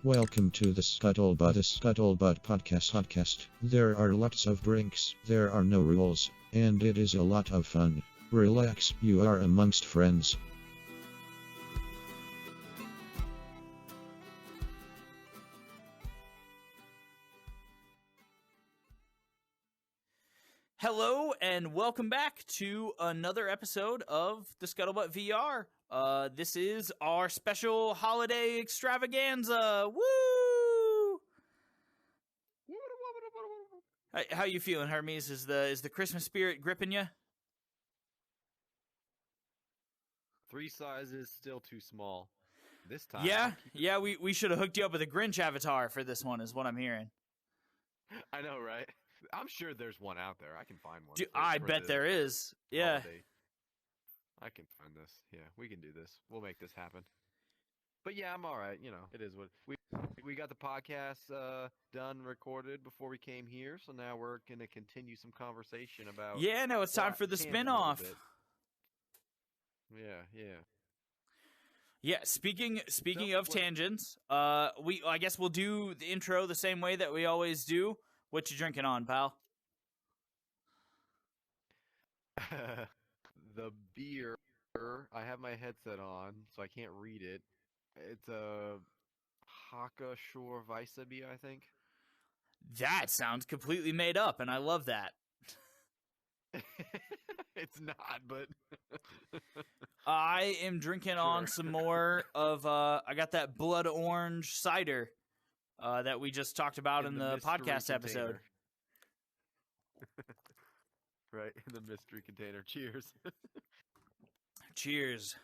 Welcome to the Scuttlebutt Podcast. There are lots of drinks, there are no rules, and it is a lot of fun. Relax, you are amongst friends. Hello and welcome back to another episode of the Scuttlebutt VR. This is our special holiday extravaganza. Woo! How you feeling, Hermes? Is the Christmas spirit gripping you? 3 sizes still too small. This time. Yeah. We should have hooked you up with a Grinch avatar for this one, is what I'm hearing. I know, right? I'm sure there's one out there. I can find one. Dude, I bet there is. Yeah. Holiday. I can find this. Yeah, we can do this. We'll make this happen. But yeah, I'm all right. You know, it is what we got the podcast done, recorded before we came here. So now we're gonna continue some conversation about. Yeah, no, it's time for the spinoff. Yeah. Yeah, speaking of tangents, I guess we'll do the intro the same way that we always do. What you drinking on, pal? The beer. I have my headset on, so I can't read it. It's a Haka Shore Weißbier, I think. That sounds completely made up, and I love that. It's not, but I am drinking on some more of I got that blood orange cider that we just talked about in the podcast episode. Right, in the mystery container. Cheers. Cheers.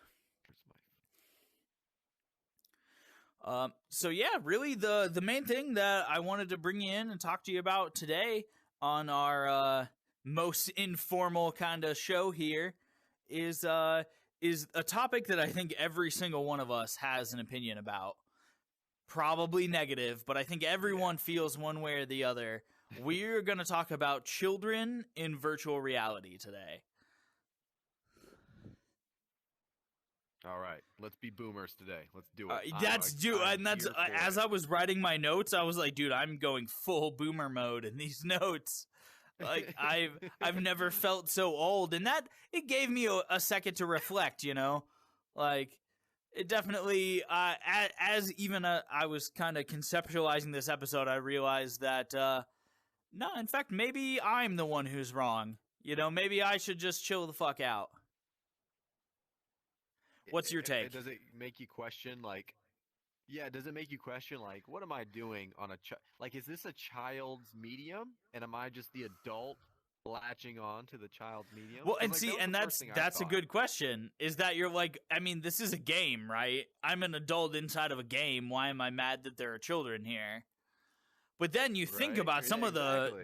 So yeah, really the main thing that I wanted to bring you in and talk to you about today on our most informal kind of show here is a topic that I think every single one of us has an opinion about. Probably negative, but I think everyone feels one way or the other. We're going to talk about children in virtual reality today. All right, let's be boomers today. Let's do it. As I was writing my notes, I was like, dude, I'm going full boomer mode in these notes. Like I've never felt so old, and that it gave me a second to reflect, you know? Like it definitely as even I was kind of conceptualizing this episode, I realized that no, in fact, maybe I'm the one who's wrong. You know, maybe I should just chill the fuck out. What's your take? Does it make you question, like, does it make you question, like, what am I doing on a like, is this a child's medium, and am I just the adult latching on to the child's medium? Well, and see, and that's a good question, is that you're like, I mean, this is a game, right? I'm an adult inside of a game. Why am I mad that there are children here? But then you think about some of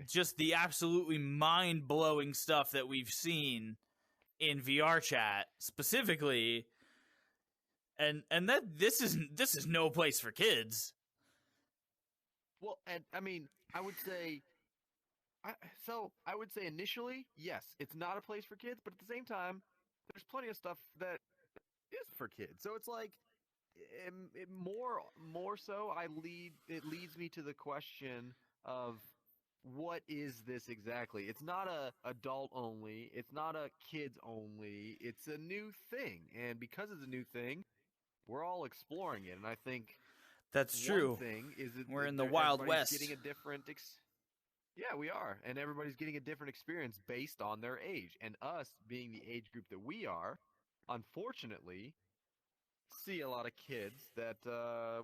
just the absolutely mind-blowing stuff that we've seen in VRchat specifically, and that this is no place for kids. Well, and I mean, I would say initially, yes, it's not a place for kids, but at the same time, there's plenty of stuff that is for kids. So it's like, more so, it leads me to the question of what is this exactly? It's not a adult only. It's not a kids only. It's a new thing, and because it's a new thing, we're all exploring it. And I think that's true. One thing is that we're in the Wild West. Getting a different. Yeah, we are, and everybody's getting a different experience based on their age. And us being the age group that we are, unfortunately, see a lot of kids that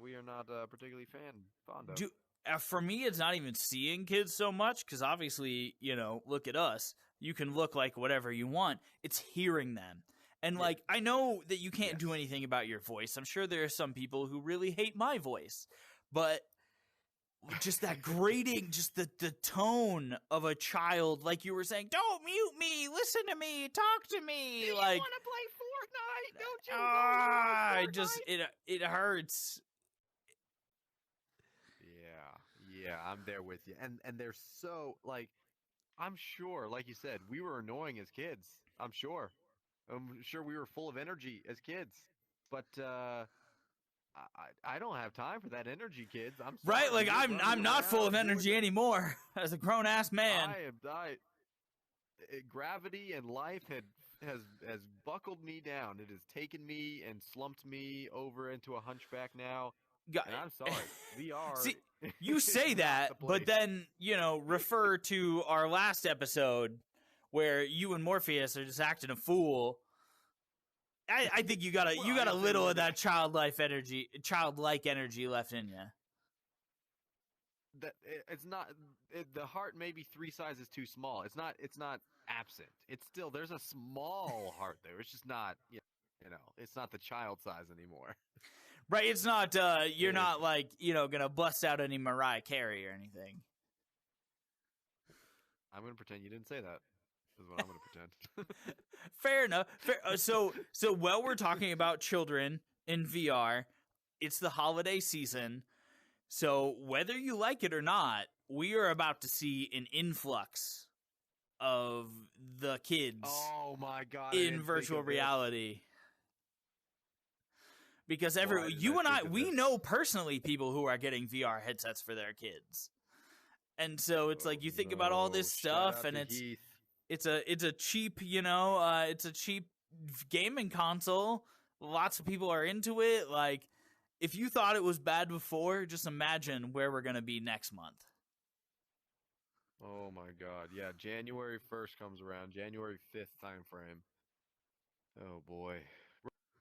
we are not particularly fond of. For me, it's not even seeing kids so much, because obviously, you know, look at us. You can look like whatever you want. It's hearing them. And, like, I know that you can't do anything about your voice. I'm sure there are some people who really hate my voice. But just that grating, just the tone of a child, like you were saying, don't mute me, listen to me, talk to me. Do like, you want to play Fortnite? Don't you know Fortnite? It hurts. Yeah, I'm there with you. And they're so, like, I'm sure, like you said, we were annoying as kids. I'm sure. I'm sure we were full of energy as kids. But I don't have time for that energy, kids. I'm Right? sorry. Like You're running I'm not full of around doing energy anymore as a grown ass man. Gravity and life has buckled me down. It has taken me and slumped me over into a hunchback now. And I'm sorry, VR. See, you say is not that, the but place. then refer to our last episode where you and Morpheus are just acting a fool. I think you got a Well, I didn't say little we of that childlike energy left in you. That it's not. The heart may be 3 sizes too small. It's not absent. It's still, there's a small heart there. It's just not. It's not the child size anymore. Right? It's not. You're not like gonna bust out any Mariah Carey or anything. I'm gonna pretend you didn't say that. Is what I'm gonna pretend. Fair enough. So while we're talking about children in VR, it's the holiday season. So whether you like it or not, we are about to see an influx of the kids Oh my god! in virtual reality. Because Why didn't you I and I, think of we this? know personally people who are getting VR headsets for their kids. And so it's like you think about all this stuff, and it's a cheap, it's a cheap gaming console. Lots of people are into it. Like, if you thought it was bad before, just imagine where we're gonna be next month. Oh my god! Yeah, January 1st comes around. January 5th time frame. Oh boy.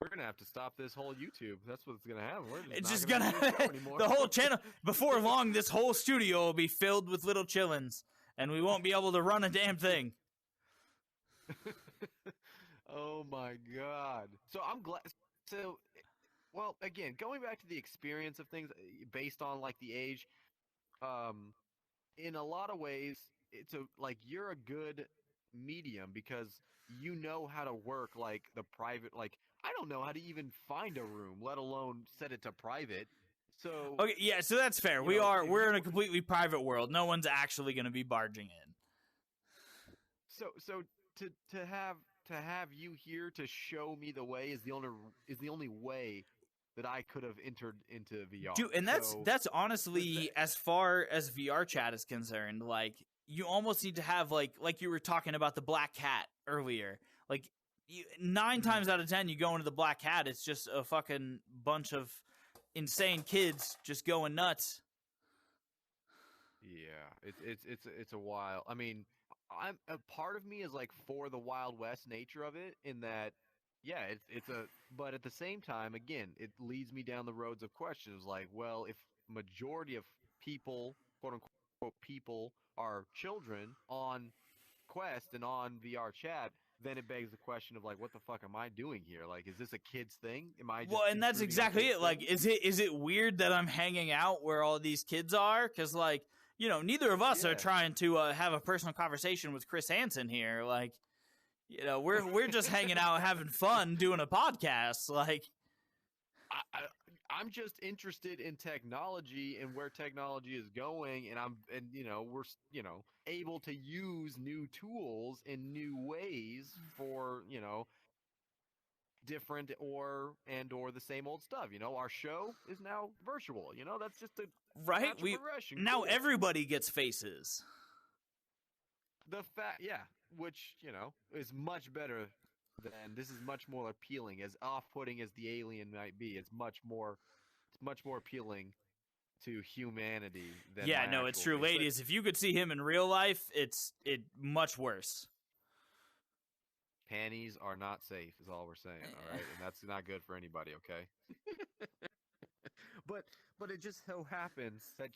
We're gonna have to stop this whole YouTube. That's what's gonna happen. It's not just gonna gonna do a show anymore. the whole channel. Before long, this whole studio will be filled with little chillins, and we won't be able to run a damn thing. Oh my god. So I'm glad. So, well, again, going back to the experience of things based on like the age, in a lot of ways, you're a good medium because you know how to work like the private. Like, I don't know how to even find a room, let alone set it to private. So Okay, yeah, so that's fair. We're in a completely private world. No one's actually going to be barging in. So to have you here to show me the way is the only way that I could have entered into VR. Dude, and that's honestly, as far as VRchat is concerned, like, you almost need to have like you were talking about the Black Cat earlier. Like, 9 times out of 10 you go into the Black Cat, it's just a fucking bunch of insane kids just going nuts. Yeah, it's a while. I mean, I'm a part of me is like for the Wild West nature of it, in that, yeah, but at the same time, again, it leads me down the roads of questions like, well, if majority of people, quote unquote people, are children on Quest and on VRchat, then it begs the question of like, what the fuck am I doing here? Like, is this a kid's thing? Am I just Well, and that's intruding on exactly kids' it. Like, things? is it weird that I'm hanging out where all these kids are? Because, like, neither of us are Yeah. trying to have a personal conversation with Chris Hansen here. Like, we're just hanging out, having fun, doing a podcast. Like, I'm just interested in technology and where technology is going, and we're able to use new tools in new ways for different or the same old stuff. Our show is now virtual. That's just a right? natural progression. Now Cool. everybody gets faces. The fact, yeah, which is much better than this. Is much more appealing, as off-putting as the alien might be. It's much more appealing to humanity than Yeah, my no, it's actual true, face. ladies. If you could see him in real life, it's much worse. Panties are not safe, is all we're saying. All right, and that's not good for anybody. Okay. But it just so happens that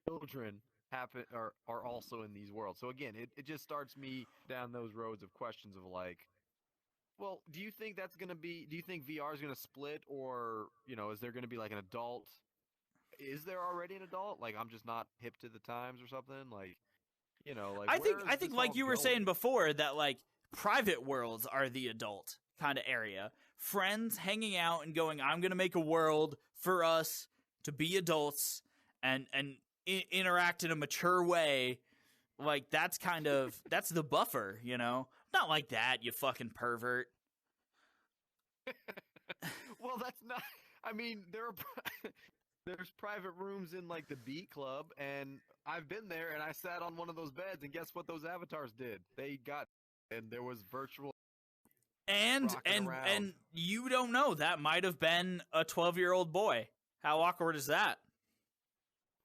children are also in these worlds. So again, it just starts me down those roads of questions of like, well, do you think VR is gonna split, or is there gonna be like an adult? Is there already an adult? Like, I'm just not hip to the times or something. Like, like I where think is like this you all were going? saying before, that like private worlds are the adult kind of area. Friends hanging out and going, I'm gonna make a world for us to be adults and interact in a mature way. like that's the buffer, you know? Not like that, you fucking pervert. Well, that's not. I mean, there's private rooms in like the Beat Club, and I've been there, and I sat on one of those beds, and guess what those avatars did? They got, and there was virtual. And you don't know, that might have been a 12-year-old boy. How awkward is that?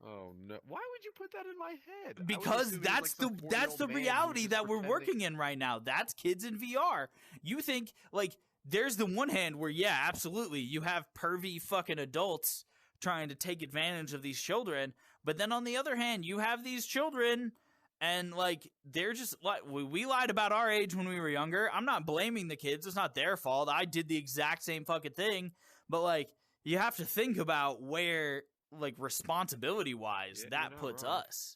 Oh no! Why would you put that in my head? Because that's the reality that we're working in right now. That's kids in VR. You think like there's the one hand where yeah, absolutely, you have pervy fucking adults trying to take advantage of these children, but then on the other hand, you have these children and like they're just like we lied about our age when we were younger. I'm not blaming the kids. It's not their fault. I did the exact same fucking thing, but like you have to think about where like responsibility wise that puts us.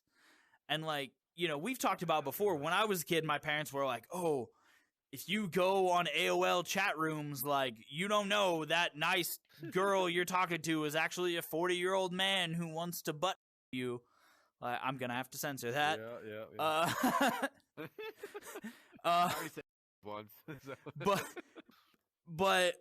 And like, you know, we've talked about before, when I was a kid, my parents were like, oh, if you go on AOL chat rooms, like you don't know that nice girl you're talking to is actually a 40-year-old man who wants to butt you. I'm gonna have to censor that. Yeah. I already said once. But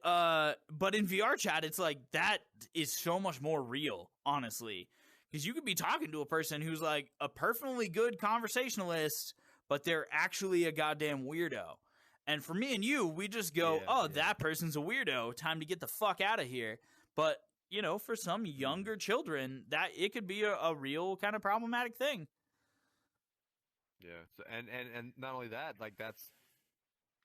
in VR chat, it's like that is so much more real, honestly, because you could be talking to a person who's like a perfectly good conversationalist, but they're actually a goddamn weirdo. And for me and you, we just go, that person's a weirdo. Time to get the fuck out of here. But you know, for some younger children, that it could be a real kind of problematic thing. Yeah. So and not only that, like that's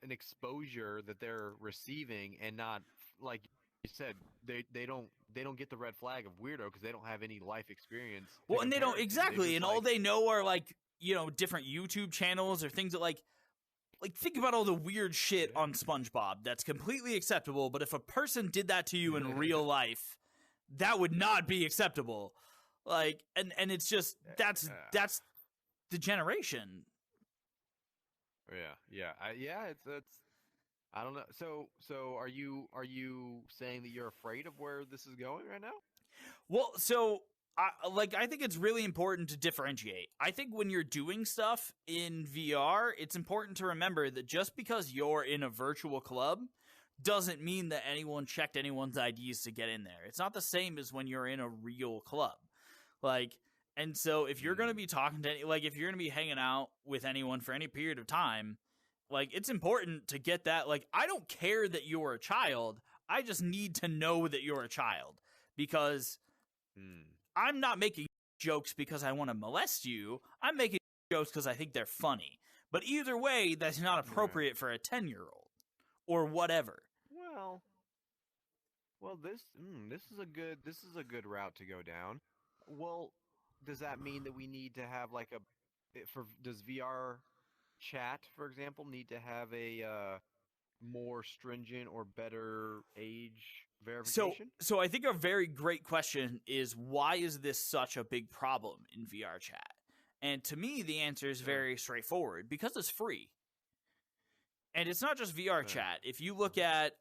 an exposure that they're receiving, and not like you said, they don't get the red flag of weirdo because they don't have any life experience. Well, and they don't exactly, and all they know are like, you know, different YouTube channels or things that like think about all the weird shit on SpongeBob that's completely acceptable, but if a person did that to you in real life, that would not be acceptable. Like, and it's just that's the generation. Yeah. It's I don't know. So are you saying that you're afraid of where this is going right now? Well, so I think it's really important to differentiate. I think when you're doing stuff in VR, it's important to remember that just because you're in a virtual club doesn't mean that anyone checked anyone's IDs to get in there. It's not the same as when you're in a real club. Like, and so if you're going to be talking to if you're going to be hanging out with anyone for any period of time, like it's important to get that. Like, I don't care that you're a child. I just need to know that you're a child, because I'm not making jokes because I want to molest you. I'm making jokes because I think they're funny. But either way, that's not appropriate for a 10-year-old or whatever. Well, this is a good route to go down. Well, does that mean that we need to have like does VR chat, for example, need to have a more stringent or better age verification? So I think a very great question is, why is this such a big problem in VR chat? And to me, the answer is very straightforward, because it's free. And it's not just VR chat. If you look at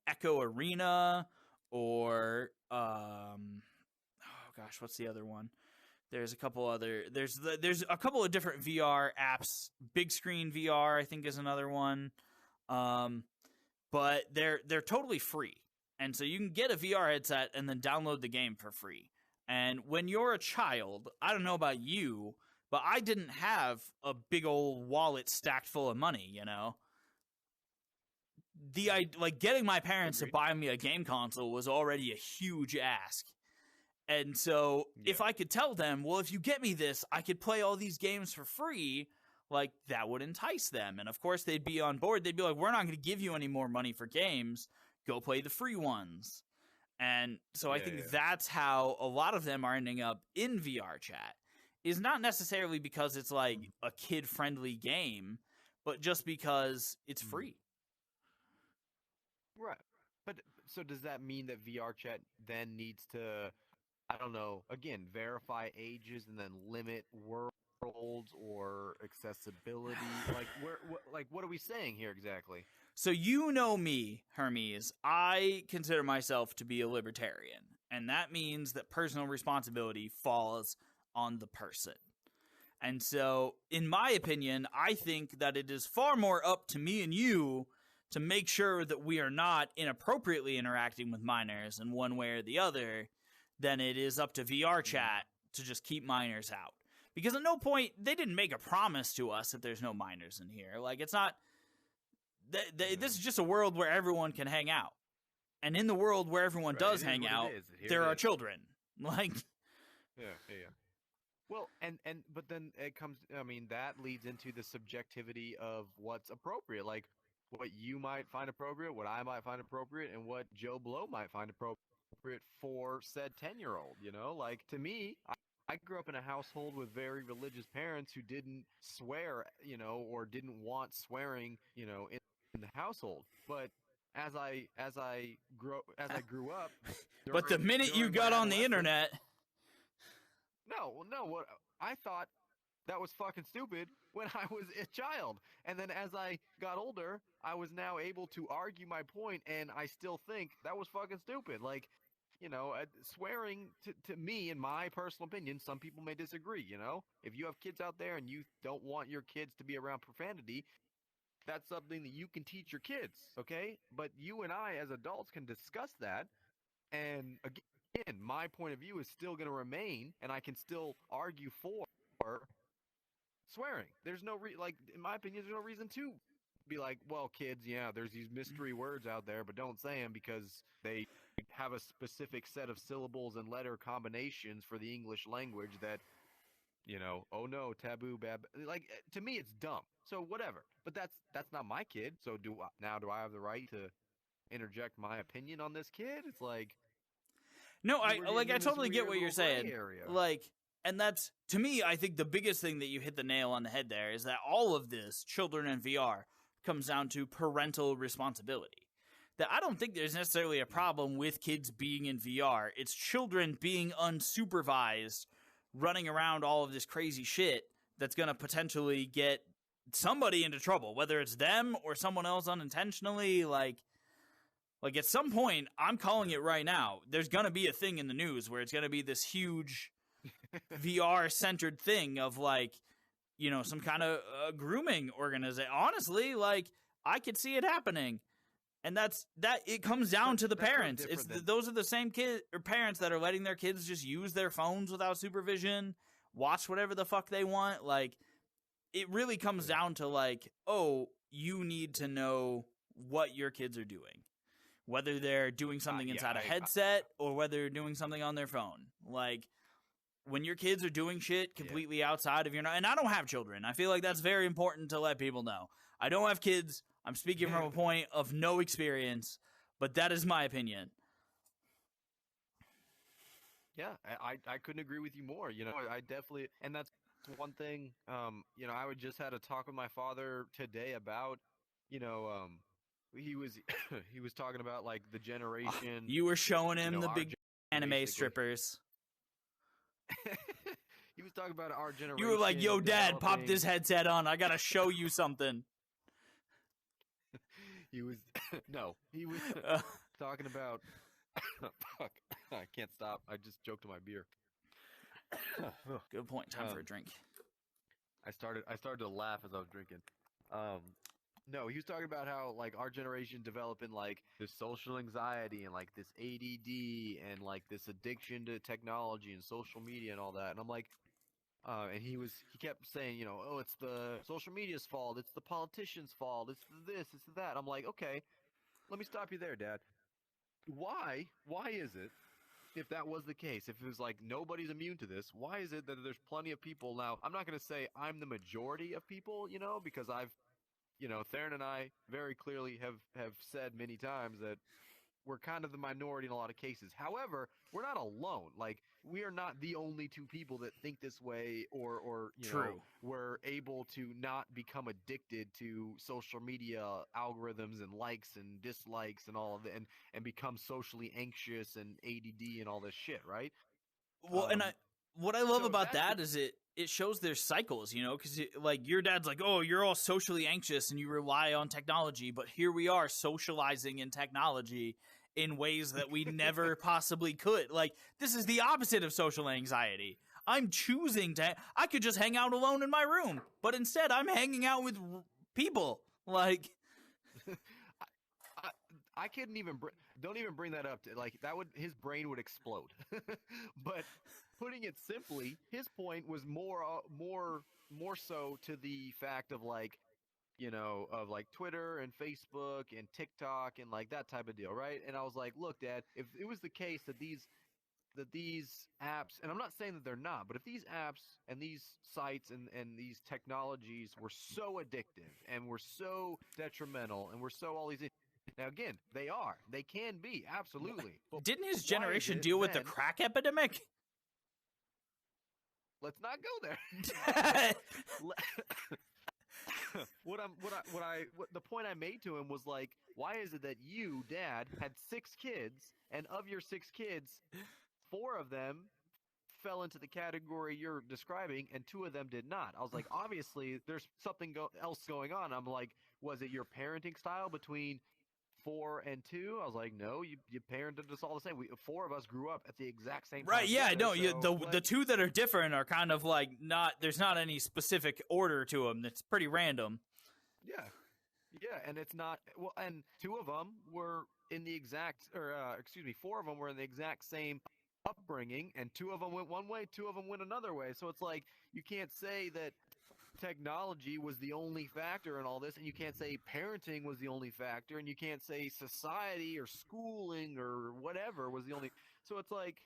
Echo Arena or what's the other one? There's a couple other there's a couple of different VR apps. Big Screen VR, I think, is another one. But they're totally free. And so you can get a VR headset and then download the game for free. And when you're a child, I don't know about you, but I didn't have a big old wallet stacked full of money, you know? Getting my parents to buy me a game console was already a huge ask. And so if I could tell them, well, if you get me this, I could play all these games for free, like that would entice them. And of course they'd be on board. They'd be like, we're not going to give you any more money for games. Go play the free ones. And so I think that's how a lot of them are ending up in VR chat, is not necessarily because it's like a kid-friendly game, but just because it's free. Right. But so does that mean that VR chat then needs to, I don't know, again, verify ages and then limit worlds or accessibility? What are we saying here exactly? So you know me, Hermes. I consider myself to be a libertarian, and that means that personal responsibility falls on the person. And so, in my opinion, I think that it is far more up to me and you to make sure that we are not inappropriately interacting with minors in one way or the other than it is up to VRchat to just keep minors out. Because at no point, they didn't make a promise to us that there's no minors in here. Like, it's not... This is just a world where everyone can hang out. And in the world where everyone does hang out, there are children. Like... Yeah. Well, but then it comes, I mean, that leads into the subjectivity of what's appropriate. Like, what you might find appropriate, what I might find appropriate, and what Joe Blow might find appropriate for said 10-year-old, you know? Like, to me, I grew up in a household with very religious parents who didn't swear, you know, or didn't want swearing, you know, in the household. But as I grew up, but the minute you got on the internet... No, what I thought that was fucking stupid when I was a child. And then as I got older, I was now able to argue my point, and I still think that was fucking stupid. Like, you know, swearing to me, in my personal opinion, some people may disagree, you know? If you have kids out there and you don't want your kids to be around profanity, that's something that you can teach your kids, okay? But you and I as adults can discuss that, and again, my point of view is still going to remain, and I can still argue for swearing. There's no in my opinion, there's no reason to be like, well, kids, yeah, there's these mystery words out there, but don't say them because they have a specific set of syllables and letter combinations for the English language that, you know, oh no, taboo, bad. Like, to me, it's dumb. So whatever. But that's not my kid. So do I have the right to interject my opinion on this kid? It's like, no, I totally get what you're saying. Like, and that's, to me, I think the biggest thing that you hit the nail on the head there is that all of this, children in VR, comes down to parental responsibility. That I don't think there's necessarily a problem with kids being in VR. It's children being unsupervised, running around all of this crazy shit that's going to potentially get somebody into trouble, whether it's them or someone else unintentionally. Like at some point, I'm calling it right now, there's going to be a thing in the news where it's going to be this huge VR-centered thing of, like, you know, some kind of grooming organization. Honestly, like, I could see it happening. And it comes down to the parents. Those are the same parents that are letting their kids just use their phones without supervision, watch whatever the fuck they want. Like, it really comes down to, like, oh, you need to know what your kids are doing. Whether they're doing something inside a headset or whether they're doing something on their phone. Like, when your kids are doing shit completely outside of your... And I don't have children. I feel like that's very important to let people know. I don't have kids. I'm speaking from a point of no experience, but that is my opinion. Yeah, I couldn't agree with you more. You know, I definitely... And that's one thing, you know, I just had a talk with my father today about, you know... He was talking about, like, the generation. You were showing him, you know, the big anime basically. Strippers. He was talking about our generation. You were like, yo, Dad, pop this headset on. I gotta show you something. He was talking about fuck, I can't stop. I just choked on my beer. Good point. Time for a drink. I started to laugh as I was drinking. No, he was talking about how, like, our generation developing, like, this social anxiety and, like, this ADD and, like, this addiction to technology and social media and all that. And I'm like, and he kept saying, you know, oh, it's the social media's fault. It's the politicians' fault. It's this, it's that. I'm like, okay, let me stop you there, Dad. Why is it, if that was the case, if it was like nobody's immune to this, why is it that there's plenty of people now? I'm not going to say I'm the majority of people, you know, because you know, Theron and I very clearly have said many times that we're kind of the minority in a lot of cases. However, we're not alone. Like, we are not the only two people that think this way or you know, we're able to not become addicted to social media algorithms and likes and dislikes and all of it and become socially anxious and ADD and all this shit, right? Well, and what I love about that is it shows their cycles, you know, because, like, your dad's like, oh, you're all socially anxious and you rely on technology, but here we are socializing in technology in ways that we never possibly could. Like, this is the opposite of social anxiety. I'm choosing to. I could just hang out alone in my room, but instead I'm hanging out with people. Like, I couldn't even don't even bring that up to, like, that would, his brain would explode. But putting it simply, his point was more so to the fact of, like, of like Twitter and Facebook and TikTok and like that type of deal, right? And I was like, look, Dad, if it was the case that these apps, and I'm not saying that they're not, but if these apps and these sites and these technologies were so addictive and were so detrimental and were so all these things, now again, they can be, absolutely. But didn't his generation deal with the crack epidemic? Let's not go there. The point I made to him was like, why is it that you, Dad, had 6 kids, and of your 6 kids, 4 of them fell into the category you're describing, and 2 of them did not? I was like, obviously, there's something else going on. I'm like, was it your parenting style between 4 and 2? I was like, no, you parented us all the same. 4 of us grew up at the exact same time. Right, yeah, together, no, the 2 that are different are kind of like there's not any specific order to them. It's pretty random. Yeah. Yeah, and it's not, well, and 2 of them were in the exact, 4 of them were in the exact same upbringing, and 2 of them went one way, 2 of them went another way. So it's like, you can't say that technology was the only factor in all this, and you can't say parenting was the only factor, and you can't say society or schooling or whatever was the only. So it's like,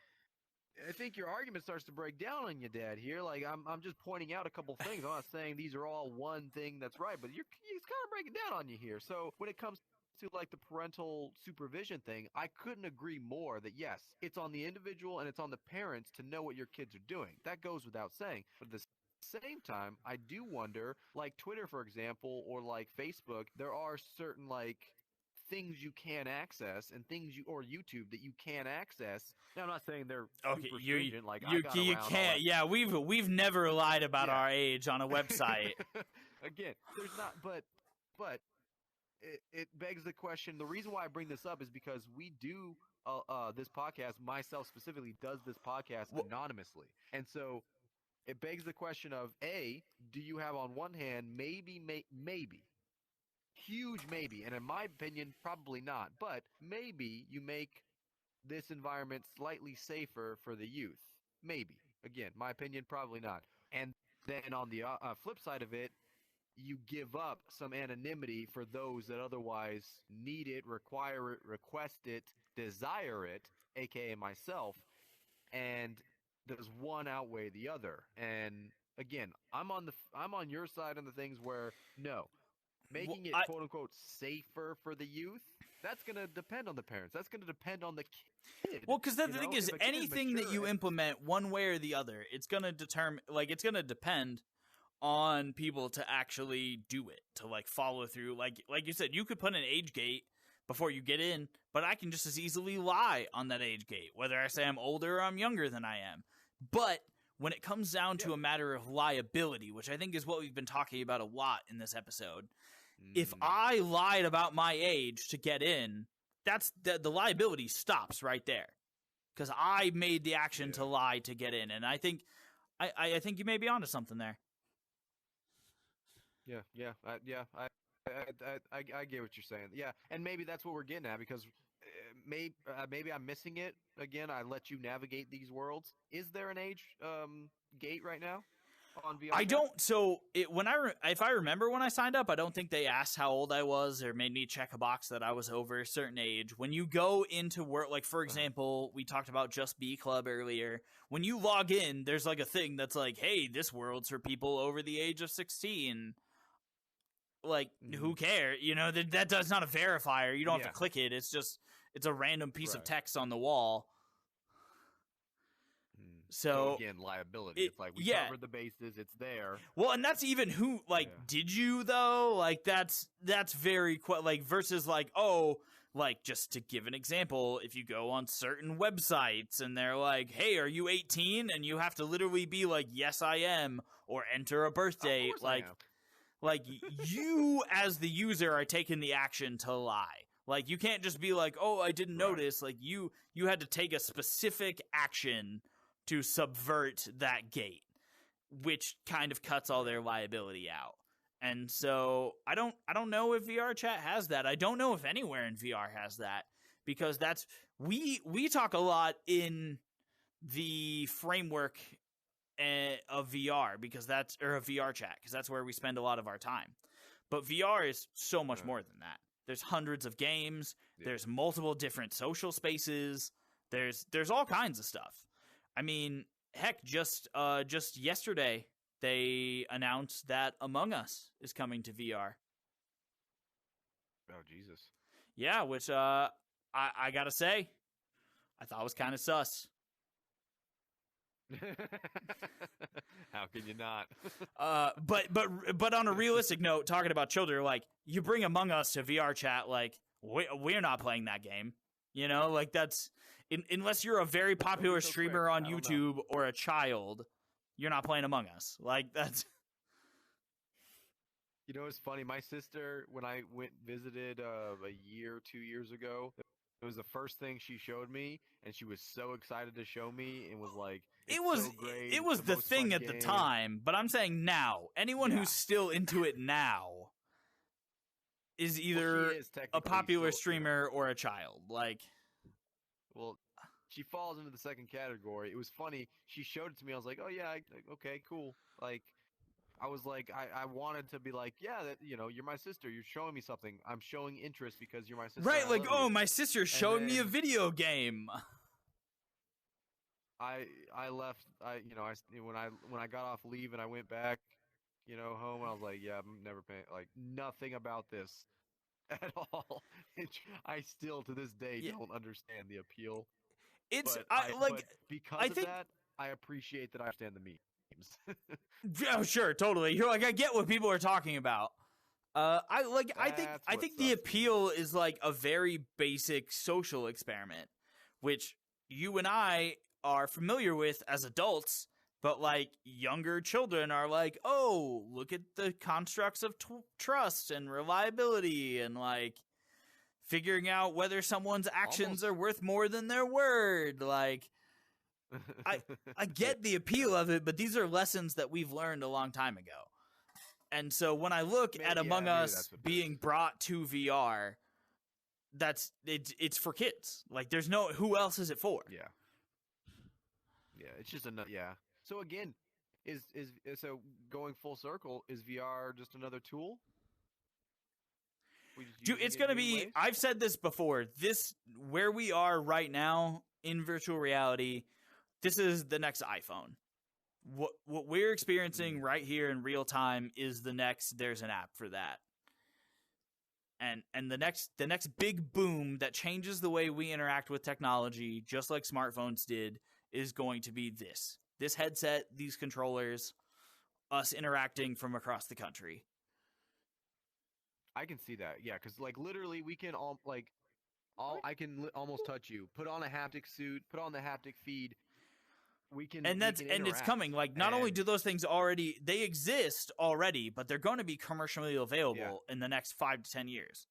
I think your argument starts to break down on you, Dad, here. Like, I'm just pointing out a couple things. I'm not saying these are all one thing that's right, but it's kind of breaking down on you here. So when it comes to like the parental supervision thing, I couldn't agree more that yes, it's on the individual and it's on the parents to know what your kids are doing. That goes without saying. But at the same time, I do wonder, like Twitter, for example, or like Facebook, there are certain like things you can access and or YouTube that you can access. Now, I'm not saying they're super stringent. Like, you can't. Yeah, we've never lied about our age on a website. Again, there's not, but it begs the question. The reason why I bring this up is because we do this podcast. Myself specifically does this podcast anonymously, and so it begs the question of A, do you have on one hand maybe huge maybe, and in my opinion probably not, but maybe you make this environment slightly safer for the youth. Maybe. Again, my opinion probably not. And then on the flip side of it, you give up some anonymity for those that otherwise need it, require it, request it, desire it, aka myself, and does one outweigh the other? And again, I'm on your side on the things where no, making it quote unquote safer for the youth, that's going to depend on the parents. That's going to depend on the kid. Well, because the thing is, anything that you implement one way or the other, it's going to it's going to depend on people to actually do it, to like follow through. Like you said, you could put an age gate before you get in, but I can just as easily lie on that age gate, whether I say I'm older or I'm younger than I am. But when it comes down to a matter of liability, which I think is what we've been talking about a lot in this episode, if I lied about my age to get in, that's the liability stops right there, because I made the action to lie to get in, and I think you may be onto something there. I get what you're saying. Yeah, and maybe that's what we're getting at, because maybe I'm missing it. Again, I let you navigate these worlds. Is there an age gate right now on VR? I don't. So if I remember when I signed up, I don't think they asked how old I was or made me check a box that I was over a certain age. When you go into work, like for example, we talked about Just Be Club earlier. When you log in, there's like a thing that's like, hey, this world's for people over the age of 16. Like, who cares? That's not a verifier. You don't have to click it. It's a random piece of text on the wall. So again, liability. It's like we covered the bases. It's there. Well, and that's even who. Like, did you though? Like, that's very versus like, oh, like just to give an example, if you go on certain websites and they're like, hey, are you 18? And you have to literally be like, yes, I am, or enter a birth date. Like you as the user are taking the action to lie. Like, you can't just be like, oh, I didn't notice. Like, you had to take a specific action to subvert that gate, which kind of cuts all their liability out. And so I don't know if VRchat has that. I don't know if anywhere in VR has that, because that's we talk a lot in the framework of VR, because that's, or of VRchat, because that's where we spend a lot of our time. But VR is so much more than that. There's hundreds of games. Yeah. There's multiple different social spaces. There's all kinds of stuff. I mean, heck, just yesterday they announced that Among Us is coming to VR. Oh, Jesus. Yeah, which I gotta say, I thought was kind of sus. How can you not? But on a realistic note, talking about children, like, you bring Among Us to VRchat, like, we're not playing that game. You know, like, that's unless you're a very popular streamer on YouTube or a child, you're not playing Among Us. Like, that's. You know, it's funny. My sister, when I visited a year, 2 years ago, it was the first thing she showed me, and she was so excited to show me, and was like, it was the thing at the time. But I'm saying now, anyone who's still into it now is either a popular streamer or a child. Like, well, she falls into the second category. It was funny. She showed it to me. I was like, oh yeah, okay, cool. Like, I was like, I wanted to be like, yeah, that, you know, you're my sister. You're showing me something. I'm showing interest because you're my sister. Right, like, oh, my sister's showing me a video game. I left. When I got off leave and I went back, you know, home, I was like, yeah, I'm never paying, like, nothing about this at all. I still to this day don't understand the appeal. It's but because of that, I appreciate that I understand the memes. Yeah, sure, totally. You're like, I get what people are talking about. I think the appeal is like a very basic social experiment, which you and I are familiar with as adults, but like younger children are like, oh, look at the constructs of trust and reliability, and like figuring out whether someone's actions are worth more than their word. Like, I get the appeal of it, but these are lessons that we've learned a long time ago. And so when I look at Among Us being brought to VR, it's for kids. Like, there's no, who else is it for? Yeah. Yeah, it's just another. Yeah. So again, so going full circle, is VR just another tool? Dude, it's going to be, I've said this before, where we are right now in virtual reality, this is the next iPhone. What we're experiencing right here in real time is there's an app for that. And the next big boom that changes the way we interact with technology, just like smartphones did, is going to be this headset, these controllers, us interacting from across the country. I can see that, yeah, because like literally we can I can almost touch you. Put on a haptic suit. Put on the haptic feed. And it's coming. Like, not only do those things they exist already, but they're going to be commercially available in the next 5 to 10 years.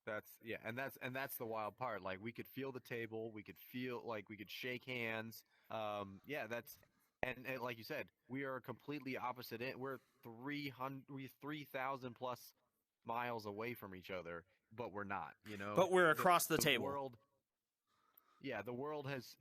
That's the wild part. Like, we could feel the table. We could feel, like, we could shake hands. And like you said, we are completely opposite. We're 3,000 plus miles away from each other, but we're not. You know, but we're across the table. The world has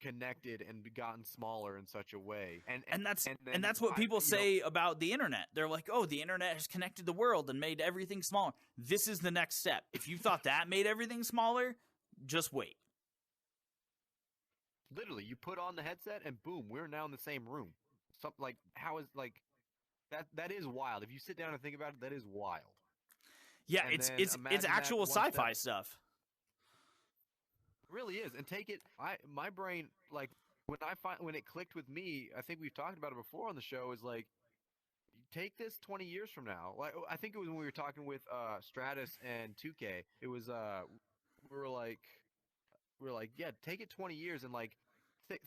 connected and gotten smaller in such a way, and that's what people say about the internet. They're like, oh, the internet has connected the world and made everything smaller. This is the next step. If you thought that made everything smaller, just wait. Literally, you put on the headset and boom, we're now in the same room. Something like, how is, like, that is wild. If you sit down and think about it, that is wild. Yeah, it's actual sci-fi stuff. Really is. And take it, my brain, like, when it clicked with me, I think we've talked about it before on the show, is like, take this 20 years from now. Like, I think it was when we were talking with Stratus and 2K. It was we were like, yeah, take it 20 years and like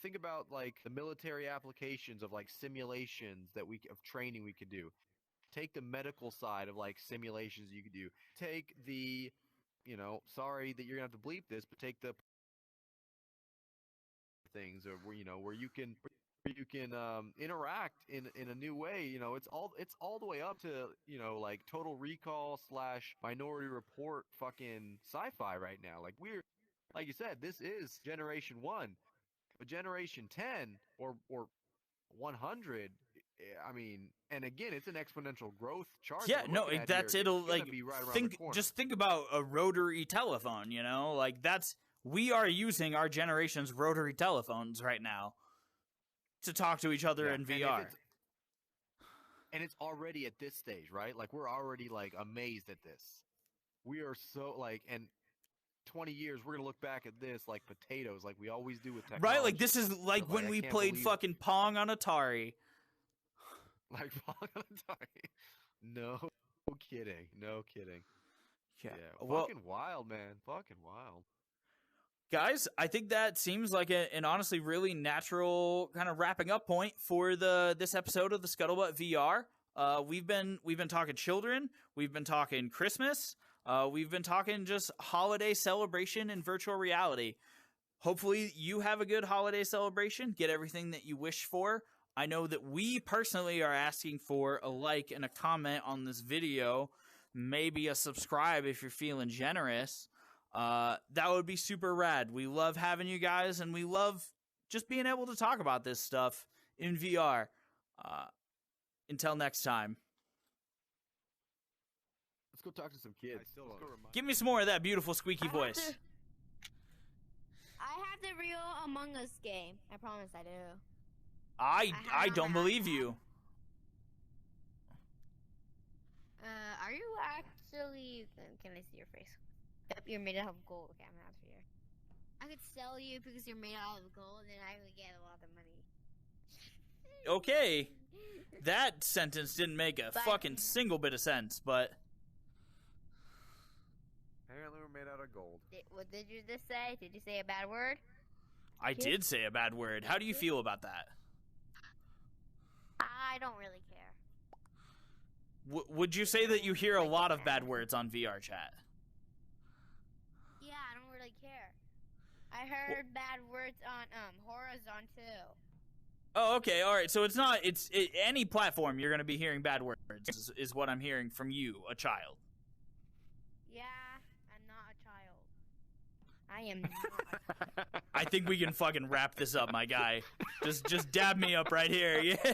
think about like the military applications of like simulations of training we could do. Take the medical side of like simulations you could do. Take the, sorry that you're gonna have to bleep this, but take the things, or where you can interact in a new way. It's all the way up to like Total Recall / Minority Report fucking sci-fi right now. Like you said, this is Generation 1, but Generation 10 or 100. I mean, and again, it's an exponential growth chart. Yeah, no, that's it'll like be right around think the corner. just think about a rotary telephone. Like we are using our generation's rotary telephones right now to talk to each other in VR. And it's already at this stage, right? Like, we're already like amazed at this. We are so like, and 20 years we're gonna look back at this like potatoes, like we always do with technology. Right, like this is like when we played fucking Pong on Atari. Like Pong on Atari. No kidding. Yeah. Fucking wild, man. Fucking wild. Guys, I think that seems like an honestly really natural kind of wrapping up point for this episode of the Scuttlebutt VR. We've been talking children, we've been talking Christmas, we've been talking just holiday celebration and virtual reality. Hopefully you have a good holiday celebration, get everything that you wish for. I know that we personally are asking for a like and a comment on this video, maybe a subscribe if you're feeling generous. That would be super rad. We love having you guys, and we love just being able to talk about this stuff in VR. Until next time. Let's go talk to some kids. Give me some more of that beautiful squeaky voice. I have the real Among Us game. I promise I do. I don't believe you. Are you actually... Can I see your face? Yep, you're made out of gold. Okay, I'm out here. I could sell you because you're made out of gold, and I would get a lot of money. Okay. That sentence didn't make a fucking single bit of sense, but... Apparently we're made out of gold. What did you just say? Did you say a bad word? I did say a bad word. How do you feel about that? I don't really care. Would you say that you hear a lot of bad words on VRchat? Yeah, I don't really care. I heard bad words on Horizon too. Oh, okay, all right. So it's not any platform you're going to be hearing bad words is what I'm hearing from you, a child. Yeah, I'm not a child. I am not. I think we can fucking wrap this up, my guy. Just dab me up right here. Yeah.